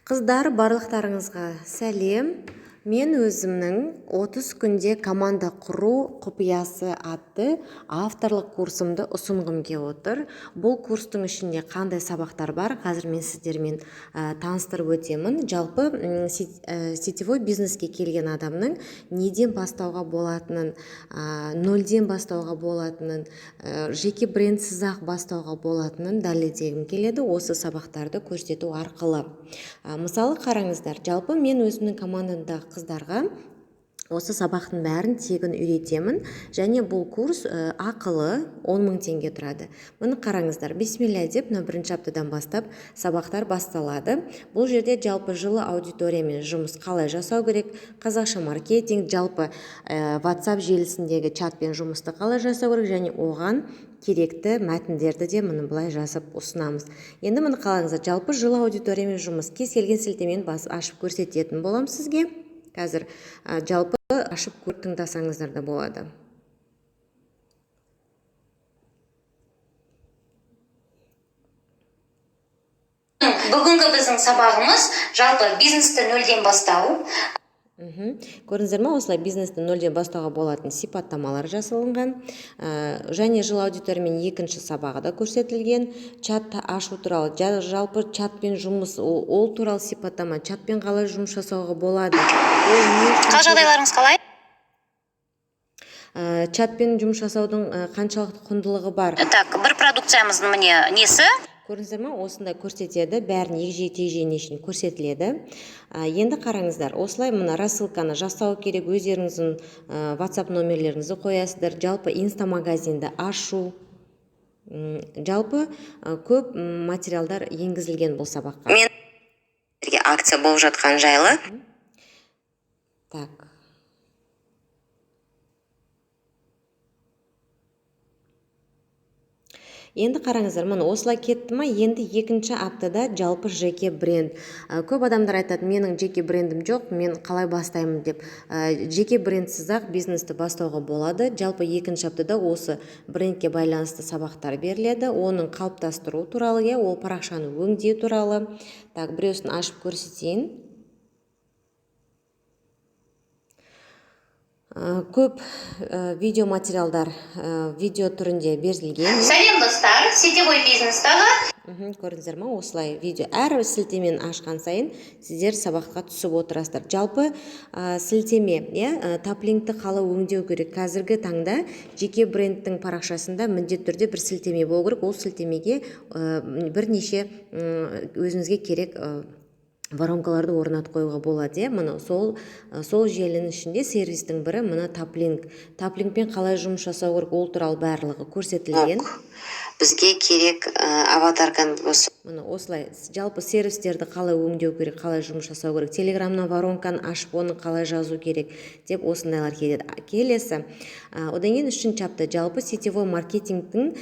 Қыздар, барлықтарыңызға сәлем. Мен өзімнің 30 күнде команда құру құпиясы атты авторлық курсымды ұсынғым келіп отыр. Бұл курстың ішінде қандай сабақтар бар, қазір мен сіздермен таныстырып өтемін. Жалпы сетевой бизнеске келген адамның неден бастауға болатынын, нөлден бастауға болатынын, жеке брендсіз-ақ бастауға болатынын дәлелдегім келеді осы сабақтарды көрсету арқылы. Мысалы қараңыздар, жалпы мен өзімнің командамдағы қыздарға осы сабақтың бәрін тегін үйретемін, және бұл курс ақылы 10 000 теңге тұрады. Мұны қараңыздар, бисмилля деп, бірінші аптадан бастап сабақтар басталады. Бұл жерде жалпы жылы аудиториямен жұмыс қалай жасау керек, қазақша маркетинг, жалпы WhatsApp желісіндегі чатпен жұмысты қалай жасау керек, және оған керекті мәтіндерді де мұны былай жазып ұсынамыз. Енді мұны қалаңыздар, жалпы жылы аудиториямен жұмыс, кез келген сілтемен ашып көрсететін болам сізге. Қазір жалпы ашып көріп тыңдасаңыздар да болады. Бүгінгі біздің сабағымыз жалпы бизнесті нөлден бастау. Көрдіңіздер ме, осылай бизнесті нөлден бастауға болатын сипаттамалар жасалынған, және жыл аудиториямен екінші сабағы да көрсетілген. Чатты ашу туралы, жалпы чатпен жұмыс, ол туралы сипаттама, чатпен қалай жұмыс жасауға болады. Қал жағдайларыңыз қалай? Чатпен жұмыс жасаудың қаншалықты құндылығы бар. Так, бір продукциямыздың міне несі? Көрдіңіздер ме, осындай көрсетеді, бәрін егжей-тегжейіне көрсетіледі. Енді қараңыздар, осылай мұны рассылканы жасау керек, өздеріңіздің WhatsApp номерлеріңізді қоясыздар, жалпы инстамагазинді ашу, жалпы көп материалдар енгізілген бұл сабаққа. Мен акция болып жатқан жайлы. Так. Енді қараңыздар, мұны осылай кетті ма, енді екінші аптада жалпы жеке бренд. Көп адамдар айтады, менің жеке брендім жоқ, мен қалай бастаймын деп. Жеке брендсіз-ақ бизнесті бастауға болады. Жалпы екінші аптада осы брендке байланысты сабақтар беріледі. Оның қалыптастыру туралы, ол парақшаны өңдеу туралы. Так, біреусін ашып көрсетейін. Көп видео материалдар видео түрінде берілген. Сәлем достар, сетевой бизнестағы. Көрдіңіздер ма, осылай видео әр сілтемен ашқан сайын сіздер сабаққа түсіп отырасыздар. Жалпы сілтеме, таплинкті қалай өңдеу керек. Қазіргі таңда жеке брендтің парақшасында міндетті түрде бір сілтеме болу керек. Ол сілтемеге бірнеше өзіңізге керек воронкаларды орнатып қоюға болады. Мұны сол желінің ішінде сервистің бірі мұны таплинк. Таплинкпен қалай жұмыс жасау керек, ол туралы барлығы көрсетілген. Бізге керек аватарканы осы. Мұны осылай, жалпы сервистерді қалай өңдеу керек, қалай жұмыс жасау керек, телеграмнан воронканы ашып, оны қалай жазу керек деп осындайлар келеді. Келесі, одан кейін үшінші апта жалпы сетевой маркетингтің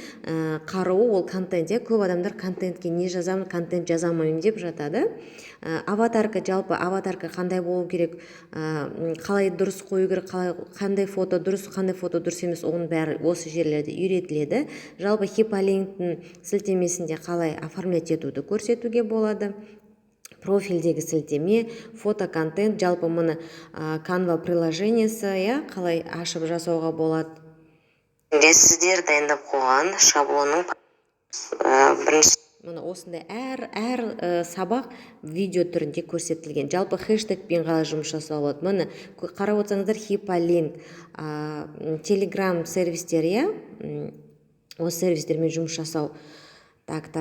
қаруы, ол контент. Көп адамдар контентке не жазамын, контент жазамын деп жатады. Аватарка, жалпы аватарка қандай болу керек, қалай дұрыс қою керек, қандай фото дұрыс, қандай фото дұрыс емес, оның бәрі осы жерлерде үйретіледі. Жалпы хипалинктің сілтемесінде қалай оформлять етуді көрсетуге болады. Профильдегі сілтеме, фото-контент, жалпы мұны Canva приложениесі, қалай ашып жасауға болады. Сіздер дайындап қойған шаблонның бірінші. Мұны осындай әр сабақ видео түрінде көрсетілген. Жалпы хэштегпен қалай жұмыс жасау болады. Мұны қарап отырсаңыздар, хипалинк, телеграм сервистері, осы сервистермен жұмыс жасау. Так.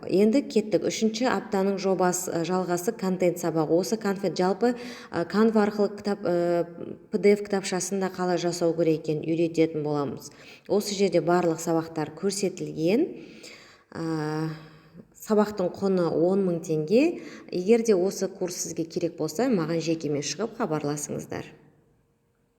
Енді кеттік. Үшінші аптаның жобасы жалғасы контент сабағы. Осы контент жалпы Canva арқылы PDF кітапшасында қалай жасау керек екенін үйрететін боламыз. Осы жерде барлық сабақтар көрсетілген. Сабақтың құны 10 000 теңге. Егер де осы курс сізге керек болса, маған жекемен шығып хабарласыңыздар.